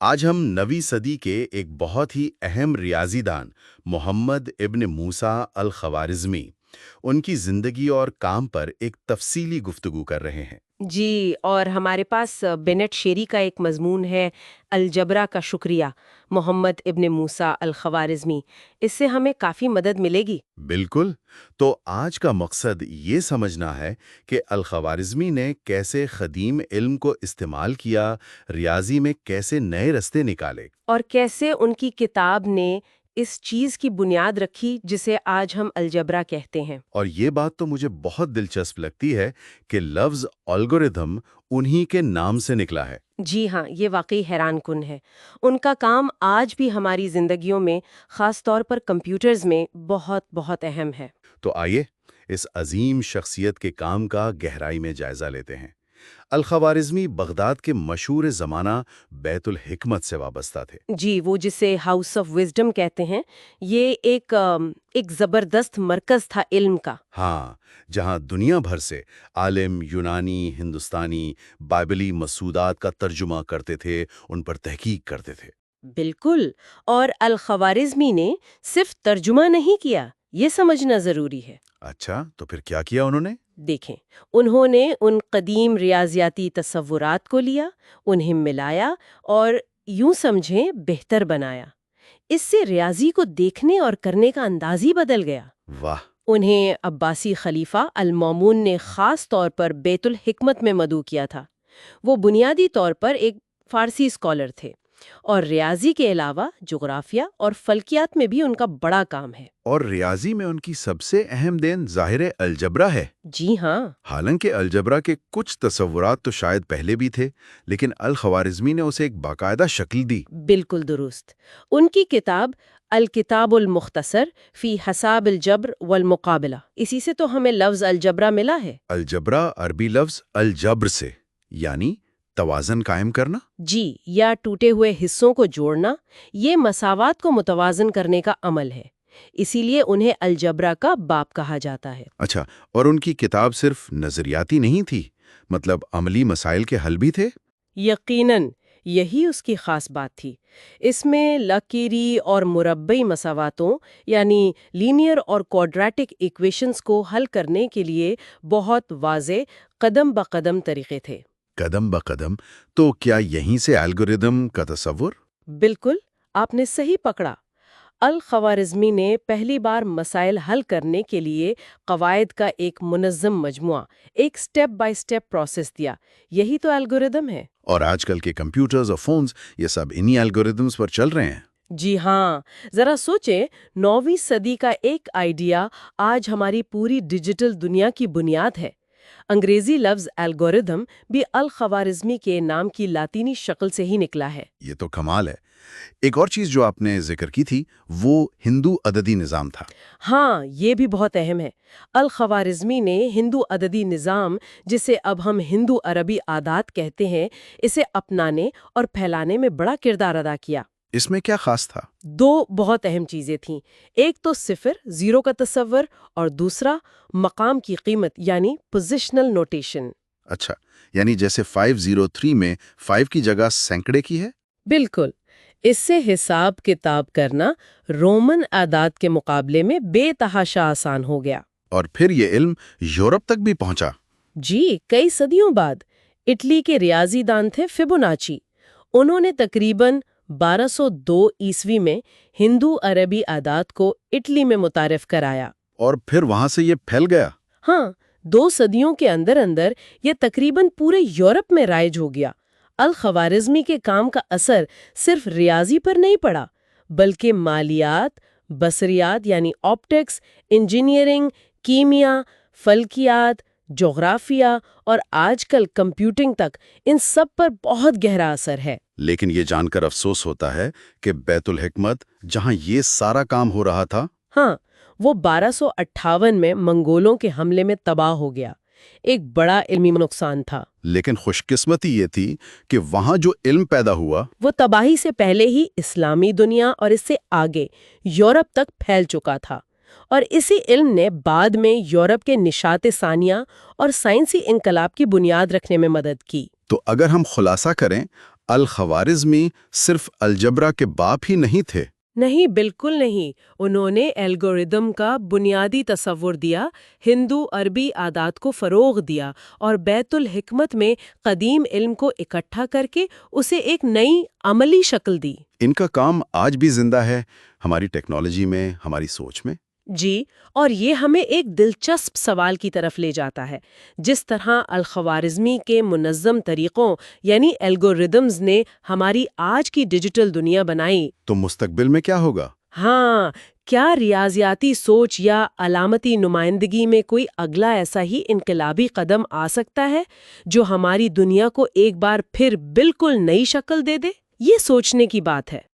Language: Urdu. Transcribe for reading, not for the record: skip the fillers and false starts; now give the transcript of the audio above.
آج ہم نویں صدی کے ایک بہت ہی اہم ریاضی دان محمد ابن موسیٰ الخوارزمی ان کی زندگی اور کام پر ایک تفصیلی گفتگو کر رہے ہیں۔ جی، اور ہمارے پاس بینٹ شیری کا ایک مضمون ہے، الجبرا کا شکریہ، محمد ابن موسیٰ الخوارزمی۔ اس سے ہمیں کافی مدد ملے گی۔ بالکل۔ تو آج کا مقصد یہ سمجھنا ہے کہ الخوارزمی نے کیسے قدیم علم کو استعمال کیا، ریاضی میں کیسے نئے رستے نکالے۔ اور کیسے ان کی کتاب نے اس چیز کی بنیاد رکھی جسے آج ہم الجبرا کہتے ہیں۔ اور یہ بات تو مجھے بہت دلچسپ لگتی ہے کہ لفظ الگورتھم انہی کے نام سے نکلا ہے۔ جی ہاں، یہ واقعی حیران کن ہے۔ ان کا کام آج بھی ہماری زندگیوں میں، خاص طور پر کمپیوٹرز میں بہت بہت اہم ہے۔ تو آئیے اس عظیم شخصیت کے کام کا گہرائی میں جائزہ لیتے ہیں۔ الخوارزمی بغداد کے مشہور زمانہ بیت الحکمت سے وابستہ تھے۔ جی، وہ جسے ہاؤس آف وزڈم کہتے ہیں، یہ ایک زبردست مرکز تھا علم کا۔ ہاں، جہاں دنیا بھر سے عالم یونانی، ہندوستانی، بائبلی مسودات کا ترجمہ کرتے تھے، ان پر تحقیق کرتے تھے۔ بالکل، اور الخوارزمی نے صرف ترجمہ نہیں کیا، یہ سمجھنا ضروری ہے۔ اچھا، تو پھر کیا کیا انہوں نے؟ دیکھیں، انہوں نے ان قدیم ریاضیاتی تصورات کو لیا، انہیں ملایا اور یوں سمجھیں بہتر بنایا۔ اس سے ریاضی کو دیکھنے اور کرنے کا انداز ہی بدل گیا۔ واہ! انہیں عباسی خلیفہ المامون نے خاص طور پر بیت الحکمت میں مدعو کیا تھا۔ وہ بنیادی طور پر ایک فارسی اسکالر تھے، اور ریاضی کے علاوہ جغرافیہ اور فلکیات میں بھی ان کا بڑا کام ہے۔ اور ریاضی میں ان کی سب سے اہم دین ظاہر الجبرا ہے۔ جی ہاں۔ حالانکہ الجبرا کے کچھ تصورات تو شاید پہلے بھی تھے، لیکن الخوارزمی نے اسے ایک باقاعدہ شکل دی۔ بالکل درست۔ ان کی کتاب الکتاب المختصر فی حساب الجبر والمقابلہ، اسی سے تو ہمیں لفظ الجبرا ملا ہے۔ الجبرا عربی لفظ الجبر سے، یعنی توازن قائم کرنا۔ جی، یا ٹوٹے ہوئے حصوں کو جوڑنا، یہ مساوات کو متوازن کرنے کا عمل ہے۔ اسی لیے انہیں الجبرا کا باپ کہا جاتا ہے۔ اچھا، اور ان کی کتاب صرف نظریاتی نہیں تھی، مطلب عملی مسائل کے حل بھی تھے؟ یقیناً، یہی اس کی خاص بات تھی۔ اس میں لکیری اور مربعی مساواتوں یعنی لینئر اور کوڈریٹک ایکویشنز کو حل کرنے کے لیے بہت واضح قدم بقدم طریقے تھے۔ قدم بقدم، تو کیا یہیں سے الگوریدم کا تصور؟ بالکل، آپ نے صحیح پکڑا۔ الخوارزمی نے پہلی بار مسائل حل کرنے کے لیے قواعد کا ایک منظم مجموعہ، ایک سٹیپ بائی سٹیپ پروسیس دیا۔ یہی تو الگوریدم ہے۔ اور آج کل کے کمپیوٹرز اور فونز یہ سب انہی الگوریدمز پر چل رہے ہیں۔ جی ہاں، ذرا سوچیں، 9ویں صدی کا ایک آئیڈیا آج ہماری پوری ڈیجیٹل دنیا کی بنیاد ہے۔ انگریزی لفظ الگوریدم بھی الخوارزمی کے نام کی لاطینی شکل سے ہی نکلا ہے۔ یہ تو کمال ہے۔ ایک اور چیز جو آپ نے ذکر کی تھی وہ ہندو عددی نظام تھا۔ ہاں، یہ بھی بہت اہم ہے۔ الخوارزمی نے ہندو عددی نظام، جسے اب ہم ہندو عربی عادات کہتے ہیں، اسے اپنانے اور پھیلانے میں بڑا کردار ادا کیا۔ اس میں کیا خاص تھا؟ 2 بہت اہم چیزیں تھیں، ایک تو صفر، زیرو کا تصور، اور دوسرا مقام کی قیمت یعنی پوزیشنل نوٹیشن۔ اچھا، یعنی جیسے 503 میں 5 کی جگہ سینکڑے کی ہے؟ بالکل، اس سے حساب کتاب کرنا رومن اعداد کے مقابلے میں بے تحاشا آسان ہو گیا۔ اور پھر یہ علم یورپ تک بھی پہنچا۔ جی، کئی صدیوں بعد اٹلی کے ریاضی دان تھے فیبوناچی۔ انہوں نے تقریباً 1202 عیسوی میں ہندو عربی اعداد کو اٹلی میں متعارف کرایا۔ اور پھر وہاں سے یہ پھیل گیا۔ ہاں، 2 صدیوں کے اندر اندر یہ تقریباً پورے یورپ میں رائج ہو گیا۔ الخوارزمی کے کام کا اثر صرف ریاضی پر نہیں پڑا، بلکہ مالیات، بصریات یعنی آپٹکس، انجینئرنگ، کیمیا، فلکیات، جغرافیہ اور آج کل کمپیوٹنگ تک، ان سب پر بہت گہرا اثر ہے۔ لیکن یہ جان کر افسوس ہوتا ہے کہ بیت الحکمت جہاں یہ سارا کام ہو رہا تھا، ہاں، وہ 1258 میں منگولوں کے حملے میں تباہ ہو گیا۔ ایک بڑا علمی نقصان تھا۔ لیکن خوش قسمتی یہ تھی کہ وہاں جو علم پیدا ہوا وہ تباہی سے پہلے ہی اسلامی دنیا اور اس سے آگے یورپ تک پھیل چکا تھا، اور اسی علم نے بعد میں یورپ کے نشاط ثانیہ اور سائنسی انقلاب کی بنیاد رکھنے میں مدد کی۔ تو اگر ہم خلاصہ کریں، الخوارزمی صرف الجبرا کے باپ ہی نہیں تھے۔ نہیں، بالکل نہیں۔ انہوں نے الگوریدم کا بنیادی تصور دیا، ہندو عربی عادات کو فروغ دیا اور بیت الحکمت میں قدیم علم کو اکٹھا کر کے اسے ایک نئی عملی شکل دی۔ ان کا کام آج بھی زندہ ہے ہماری ٹیکنالوجی میں، ہماری سوچ میں۔ جی، اور یہ ہمیں ایک دلچسپ سوال کی طرف لے جاتا ہے۔ جس طرح الخوارزمی کے منظم طریقوں یعنی الگوریدمز نے ہماری آج کی ڈیجیٹل دنیا بنائی، تو مستقبل میں کیا ہوگا؟ ہاں، کیا ریاضیاتی سوچ یا علامتی نمائندگی میں کوئی اگلا ایسا ہی انقلابی قدم آ سکتا ہے جو ہماری دنیا کو ایک بار پھر بالکل نئی شکل دے دے؟ یہ سوچنے کی بات ہے۔